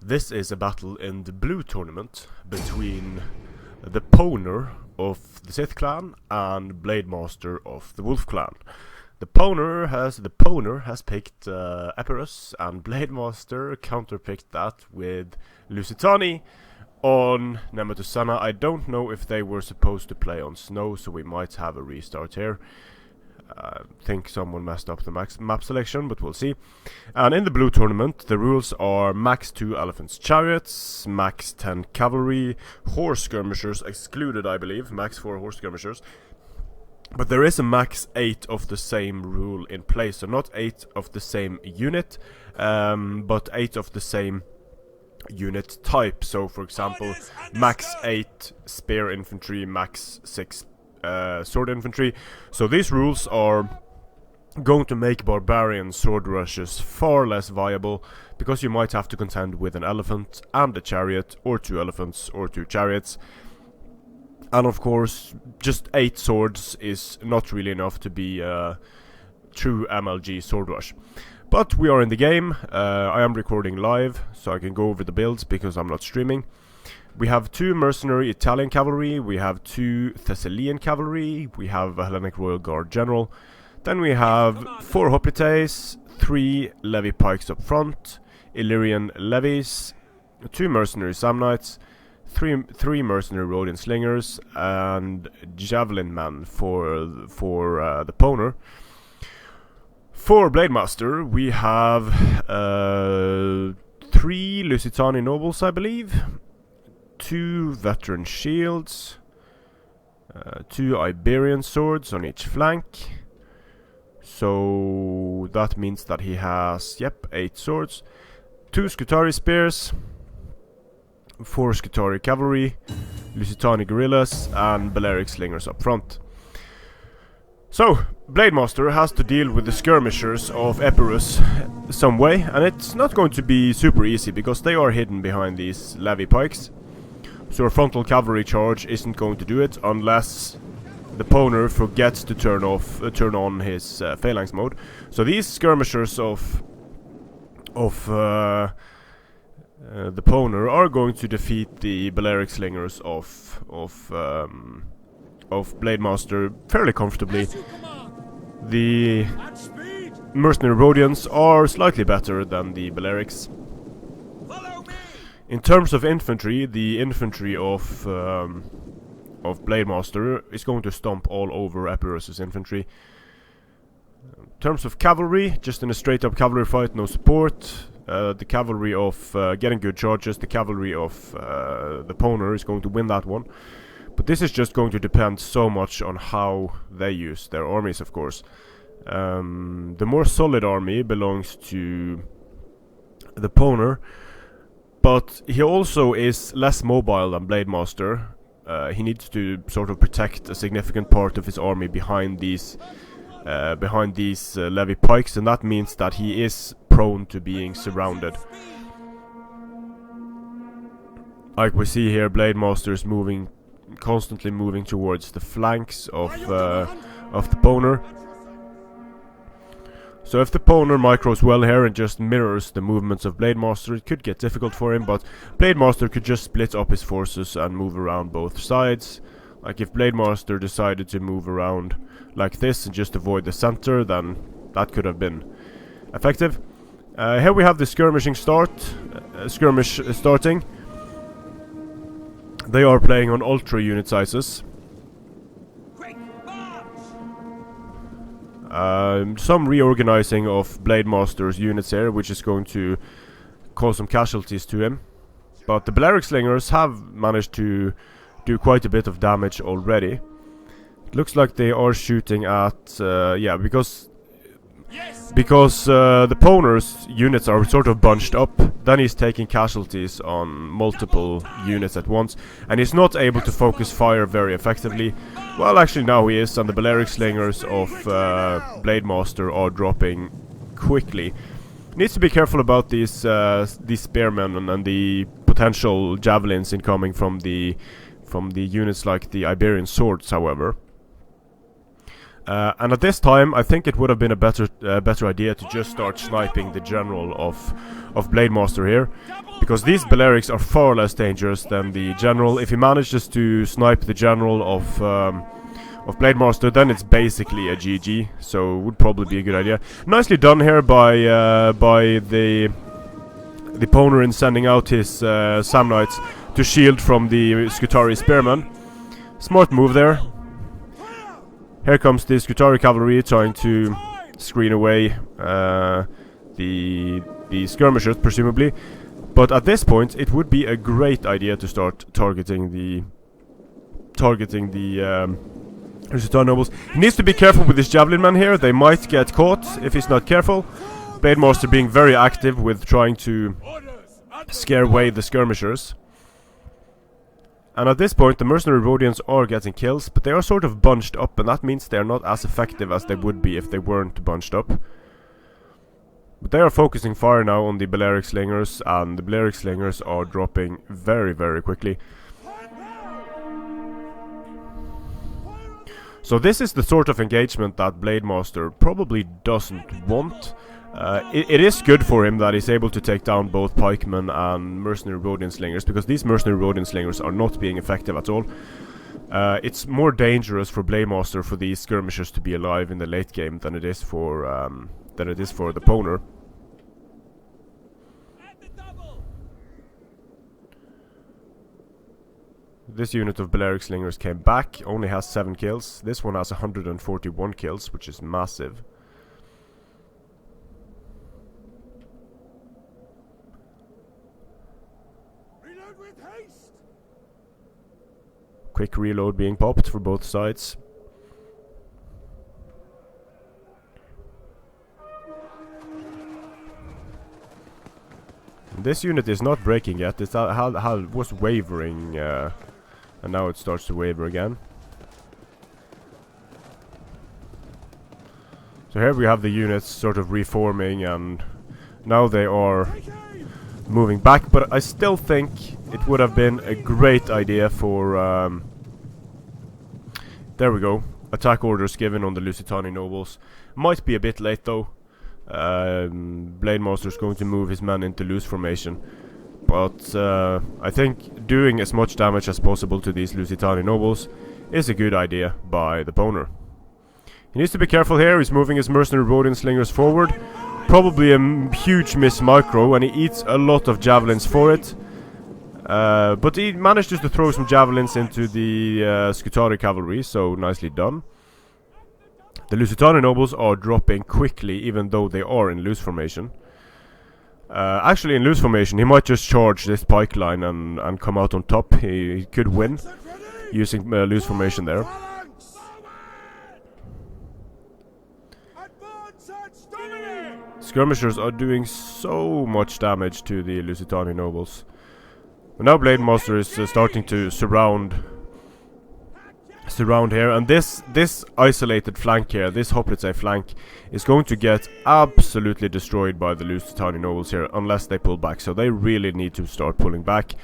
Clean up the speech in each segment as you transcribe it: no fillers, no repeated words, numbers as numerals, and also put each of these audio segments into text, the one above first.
This is a battle in the blue tournament between the TehPwner of the SITH clan and Blademaster of the Wolf clan. The TehPwner has picked Epirus, and Blademaster counterpicked that with Lusitani on Nemetocenna. I don't know if they were supposed to play on snow, so we might have a restart here. I think someone messed up the map selection, but we'll see. And in the blue tournament, the rules are max 2 elephants chariots, max 10 cavalry, horse skirmishers excluded, I believe, max 4 horse skirmishers. But there is a max 8 of the same rule in place, so not 8 of the same unit, but 8 of the same unit type. So for example, max 8 spear infantry, max 6 sword infantry. So these rules are going to make barbarian sword rushes far less viable, because you might have to contend with an elephant and a chariot, or 2 elephants or 2 chariots. And of course, just 8 swords is not really enough to be a true MLG sword rush. But we are in the game. I am recording live, so I can go over the builds because I'm not streaming. We have 2 mercenary Italian cavalry, we have 2 Thessalian cavalry, we have a Hellenic Royal Guard general. Then we have 4 hoplites, 3 levy pikes up front, Illyrian levies, 2 mercenary Samnites, 3 mercenary Rhodian slingers, and javelin men for the TehPwner. For Blademaster, we have 3 Lusitani nobles, I believe, 2 veteran shields, 2 Iberian swords on each flank. So that means that he has, 8 swords, 2 Scutari spears, 4 Scutari cavalry, Lusitani guerrillas, and Balearic slingers up front. So, Blademaster has to deal with the skirmishers of Epirus some way, and it's not going to be super easy because they are hidden behind these levy pikes. So a frontal cavalry charge isn't going to do it unless the TehPwner forgets to turn on his phalanx mode. So these skirmishers of the TehPwner are going to defeat the Balearic slingers of Blademaster fairly comfortably. The mercenary Rhodians are slightly better than the Balearics. In terms of infantry, the infantry of Blademaster is going to stomp all over Epirus' infantry. In terms of cavalry, just in a straight up cavalry fight, no support. The cavalry of getting good charges, the cavalry of the TehPwner is going to win that one. But this is just going to depend so much on how they use their armies, of course. The more solid army belongs to the TehPwner, but he also is less mobile than Blademaster. He needs to sort of protect a significant part of his army behind these levy pikes, and that means that he is prone to being surrounded. Like we see here, Blademaster is constantly moving towards the flanks of the TehPwner. So if the TehPwner micros well here and just mirrors the movements of Blademaster, it could get difficult for him, but Blademaster could just split up his forces and move around both sides. Like if Blademaster decided to move around like this and just avoid the center, then that could have been effective. Here we have the skirmish starting. They are playing on ultra unit sizes. Some reorganizing of Blademaster's units here, which is going to cause some casualties to him. But the Balearic slingers have managed to do quite a bit of damage already. It looks like they are shooting at because the TehPwner's units are sort of bunched up. Then he's taking casualties on multiple units at once, and he's not able to focus fire very effectively. Well, actually now he is, and the Balearic slingers of Blademaster are dropping quickly. Needs to be careful about these spearmen and the potential javelins incoming from the units like the Iberian swords, however. And at this time, I think it would have been a better idea to just start sniping the general of Blademaster here, because these Balearics are far less dangerous than the general. If he manages to snipe the general of Blademaster, then it's basically a GG, so it would probably be a good idea. Nicely done here by the Powner in sending out his Sam Knights to shield from the Skirmish Spearmen. Smart move there. Here comes the Skirmish Cavalry trying to screen away the skirmishers, presumably. But at this point, it would be a great idea to start targeting the Lusitani nobles. He needs to be careful with his javelin men here. They might get caught if he's not careful. Blademaster being very active with trying to scare away the skirmishers. And at this point, the mercenary Rhodians are getting kills, but they are sort of bunched up, and that means they're not as effective as they would be if they weren't bunched up. But they are focusing fire now on the Balearic Slingers, and the Balearic Slingers are dropping very, very quickly. So this is the sort of engagement that Blademaster probably doesn't want. It is good for him that he's able to take down both pikemen and mercenary Rhodian slingers, because these mercenary Rhodian slingers are not being effective at all. It's more dangerous for Blademaster for these skirmishers to be alive in the late game than it is for the Powner. This unit of Balearic Slingers came back, only has 7 kills. This one has 141 kills, which is massive. Reload with haste. Quick reload being popped for both sides. This unit is not breaking yet. It was wavering, and now it starts to waver again. So here we have the units sort of reforming, and now they are moving back. But I still think it would have been a great idea for... there we go. Attack orders given on the Lusitani nobles. Might be a bit late though. Blademaster is going to move his men into loose formation, but I think doing as much damage as possible to these Lusitani nobles is a good idea by the Powner. He needs to be careful here. He's moving his mercenary Rhodian slingers forward, probably a huge miss micro, and he eats a lot of javelins for it, but he manages to throw some javelins into the Skirmish cavalry, so nicely done. The Lusitani nobles are dropping quickly, even though they are in loose formation. Actually, in loose formation, he might just charge this pike line and come out on top. He could win using loose formation there. Skirmishers are doing so much damage to the Lusitani nobles. But now Blademaster is starting to surround here, and this isolated flank here, this Hoplite flank, is going to get absolutely destroyed by the Lusitani nobles here unless they pull back. So they really need to start pulling back.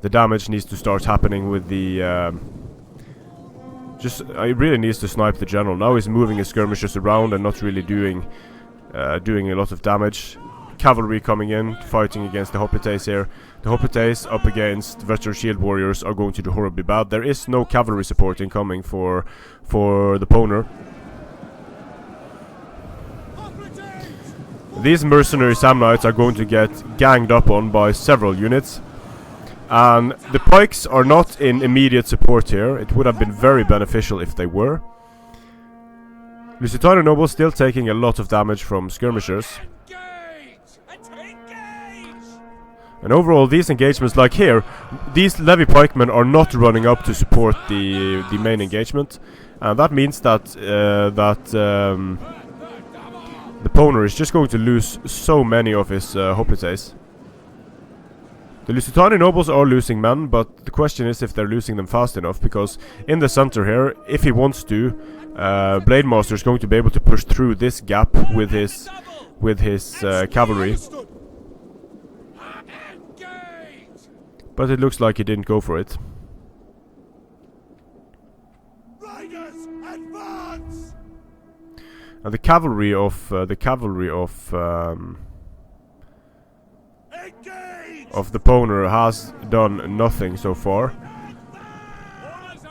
The damage needs to start happening with the he really needs to snipe the general. Now he's moving his skirmishers around and not really doing a lot of damage. Cavalry coming in, fighting against the Hoplites here. The Hoplites up against veteran shield warriors are going to do horribly bad. There is no cavalry support incoming for the Powner. These mercenary Sam Knights are going to get ganged up on by several units. And the pikes are not in immediate support here. It would have been very beneficial if they were. Lusitani nobles still taking a lot of damage from skirmishers. And overall, these engagements, like here, these levy pikemen are not running up to support the main engagement, and that means that the Powner is just going to lose so many of his Hoplites. The Lusitani nobles are losing men, but the question is if they're losing them fast enough, because in the center here, if he wants to, Blademaster is going to be able to push through this gap with his cavalry. But it looks like he didn't go for it. Riders, advance! And the cavalry of TehPwner has done nothing so far.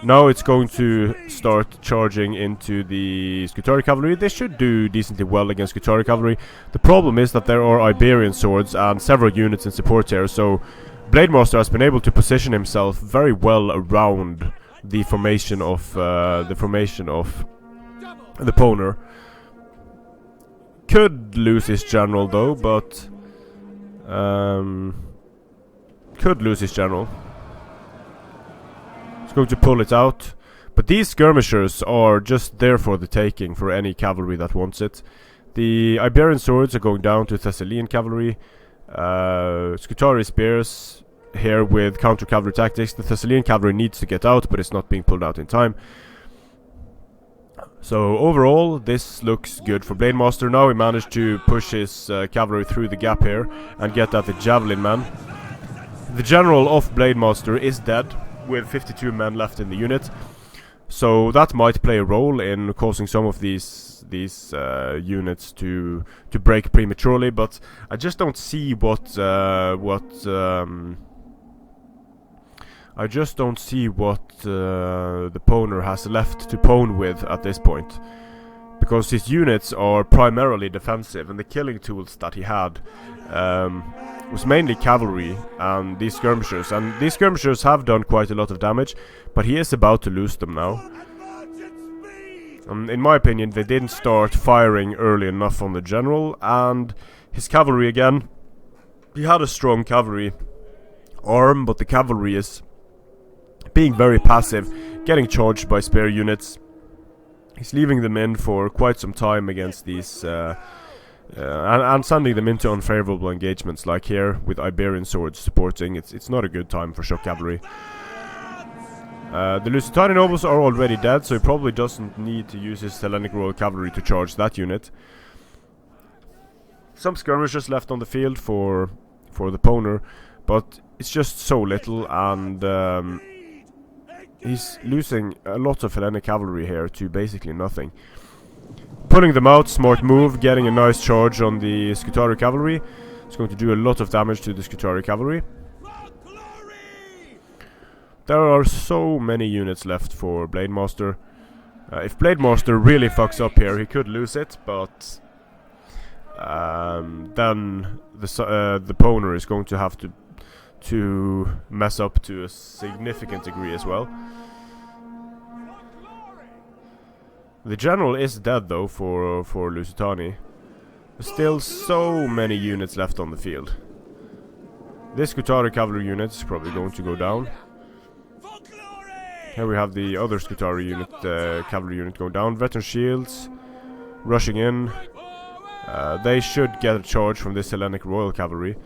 Now it's going to start charging into the Skirmish Cavalry. They should do decently well against Skirmish Cavalry. The problem is that there are Iberian swords and several units in support here, so Blademaster has been able to position himself very well around the formation of TehPwner. Could lose his general though, but could lose his general. Going to pull it out, but these skirmishers are just there for the taking for any cavalry that wants it. The Iberian swords are going down to Thessalian cavalry. Scutari spears here with counter cavalry tactics. The Thessalian cavalry needs to get out, but it's not being pulled out in time. So overall, this looks good for Blademaster. Now he managed to push his cavalry through the gap here and get at the javelin man. The general of Blademaster is dead, with 52 men left in the unit, so that might play a role in causing some of these units to break prematurely. But I just don't see what TehPwner has left to pwn with at this point, because his units are primarily defensive, and the killing tools that he had was mainly cavalry and these skirmishers, and these skirmishers have done quite a lot of damage, but he is about to lose them now. In my opinion, they didn't start firing early enough on the general, and his cavalry again. He had a strong cavalry arm, but the cavalry is being very passive, getting charged by spear units. He's leaving them in for quite some time against these and sending them into unfavorable engagements, like here with Iberian swords supporting. It's not a good time for shock cavalry. The Lusitani nobles are already dead, so he probably doesn't need to use his Hellenic Royal Cavalry to charge that unit. Some skirmishers left on the field for TehPwner, but it's just so little, and he's losing a lot of Hellenic cavalry here to basically nothing. Pulling them out, smart move, getting a nice charge on the Skutari cavalry. It's going to do a lot of damage to the Skutari cavalry. There are so many units left for Blademaster. If Blademaster really fucks up here, he could lose it, but then the TehPwner is going to have to mess up to a significant degree as well. The general is dead though for Lusitani. There's still so many units left on the field. This Skutari cavalry unit is probably going to go down. Here we have the other Skutari unit, cavalry unit going down. Veteran shields rushing in. They should get a charge from this Hellenic Royal Cavalry.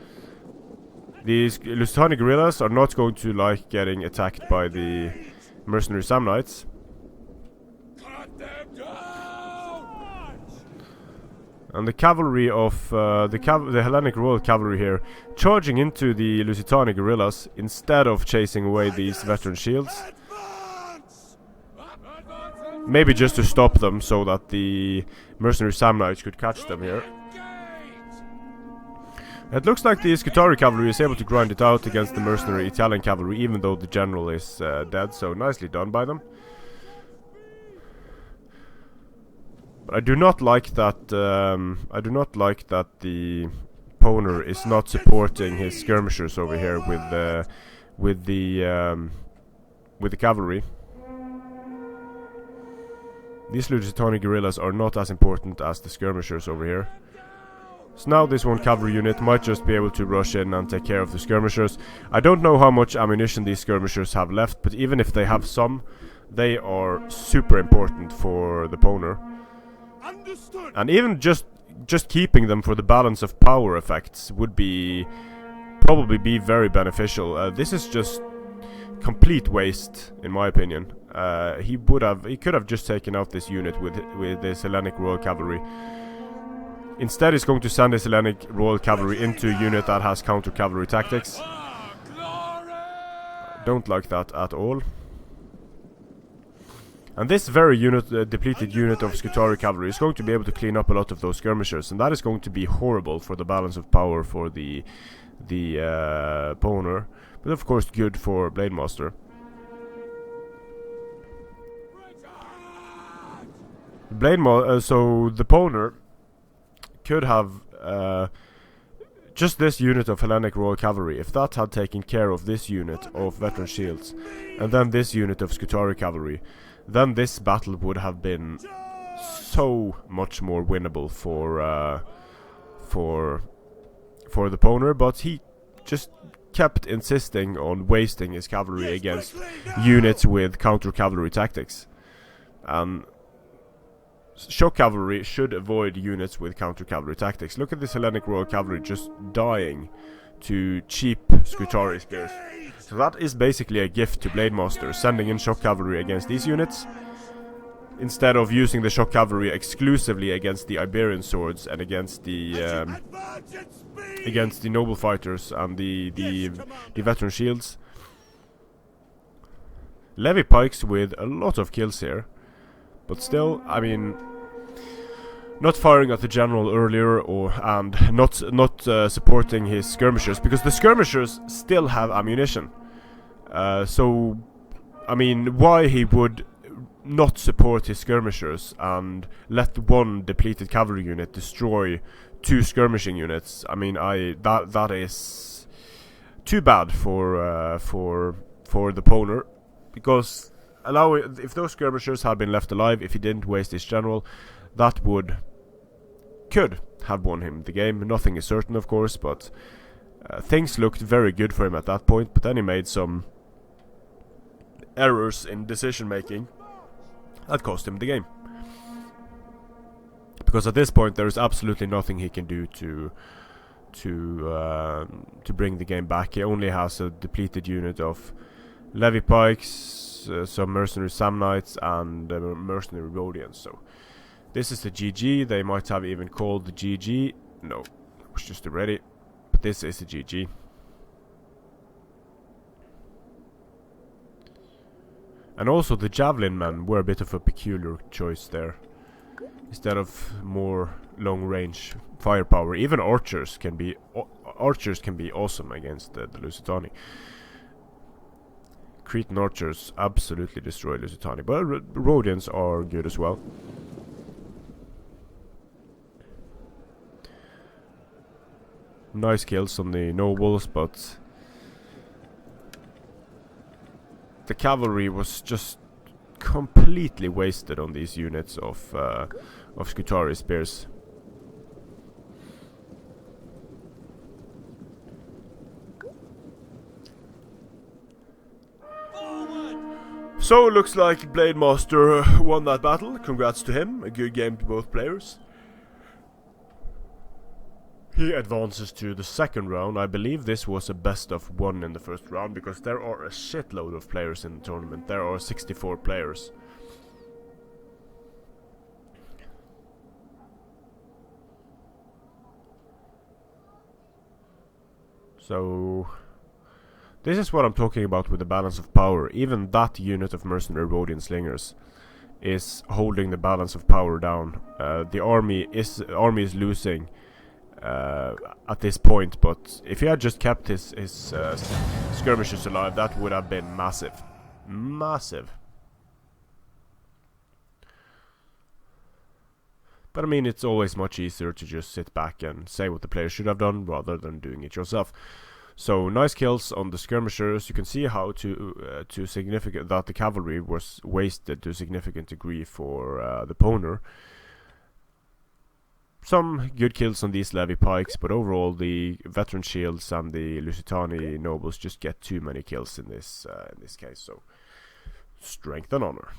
These Lusitani guerrillas are not going to like getting attacked by the mercenary Samnites. And the cavalry of the Hellenic Royal Cavalry here charging into the Lusitani guerrillas instead of chasing away these veteran shields. Maybe just to stop them so that the mercenary Samnites could catch them here. It looks like the Skutari cavalry is able to grind it out against the mercenary Italian cavalry, even though the general is dead, so nicely done by them. But I do not like that. I do not like that the TehPwner is not supporting his skirmishers over here with the cavalry. These Lusitani guerrillas are not as important as the skirmishers over here. So now this one cavalry unit might just be able to rush in and take care of the skirmishers. I don't know how much ammunition these skirmishers have left, but even if they have some, they are super important for the TehPwner. And even just keeping them for the balance of power effects would probably be very beneficial. This is just complete waste, in my opinion. He could have just taken out this unit with this Hellenic Royal Cavalry. Instead, he's going to send his Hellenic Royal Cavalry into a unit that has counter cavalry tactics. Don't like that at all. And this very depleted unit of Skutari cavalry is going to be able to clean up a lot of those skirmishers, and that is going to be horrible for the balance of power for the Powner, but of course good for Blademaster. So the Powner could have just this unit of Hellenic Royal Cavalry. If that had taken care of this unit of Veteran Shields, and then this unit of Scutari Cavalry, then this battle would have been so much more winnable for the Powner, but he just kept insisting on wasting his cavalry against units with counter-cavalry tactics. And shock cavalry should avoid units with counter-cavalry tactics. Look at this Hellenic Royal Cavalry just dying to cheap Scutari spears. So that is basically a gift to Blademaster, sending in shock cavalry against these units, instead of using the shock cavalry exclusively against the Iberian swords and against the noble fighters and the veteran shields. Levy pikes with a lot of kills here, but still, I mean, not firing at the general earlier, and not supporting his skirmishers, because the skirmishers still have ammunition. So, I mean, why he would not support his skirmishers and let one depleted cavalry unit destroy two skirmishing units? I mean, that is too bad for the Powner, because if those skirmishers had been left alive, if he didn't waste his general, that could have won him the game. Nothing is certain, of course, but things looked very good for him at that point. But then he made some errors in decision making that cost him the game, because at this point there is absolutely nothing he can do to bring the game back. He only has a depleted unit of levy pikes, some mercenary Samnites, and mercenary Rhodians. So this is the GG. They might have even called the GG. No, it was just a ready, but this is the GG. And also the javelin men were a bit of a peculiar choice there, instead of more long-range firepower. Even archers can be awesome against the Lusitani. Cretan archers absolutely destroy Lusitani, but Rhodians are good as well. Nice kills on the nobles, but the cavalry was just completely wasted on these units of Scutari spears. So looks like Blademaster won that battle. Congrats to him. A good game to both players. He advances to the second round. I believe this was a best of 1 in the first round, because there are a shitload of players in the tournament. There are 64 players. So this is what I'm talking about with the balance of power. Even that unit of mercenary Rhodian slingers is holding the balance of power down. The army is losing at this point, but if he had just kept his skirmishers alive, that would have been massive. But I mean, it's always much easier to just sit back and say what the player should have done rather than doing it yourself. So nice kills on the skirmishers. You can see how significant that the cavalry was wasted to a significant degree for the Powner. Some good kills on these levy pikes, but overall the veteran shields and the Lusitani nobles just get too many kills in this case. So strength and honor.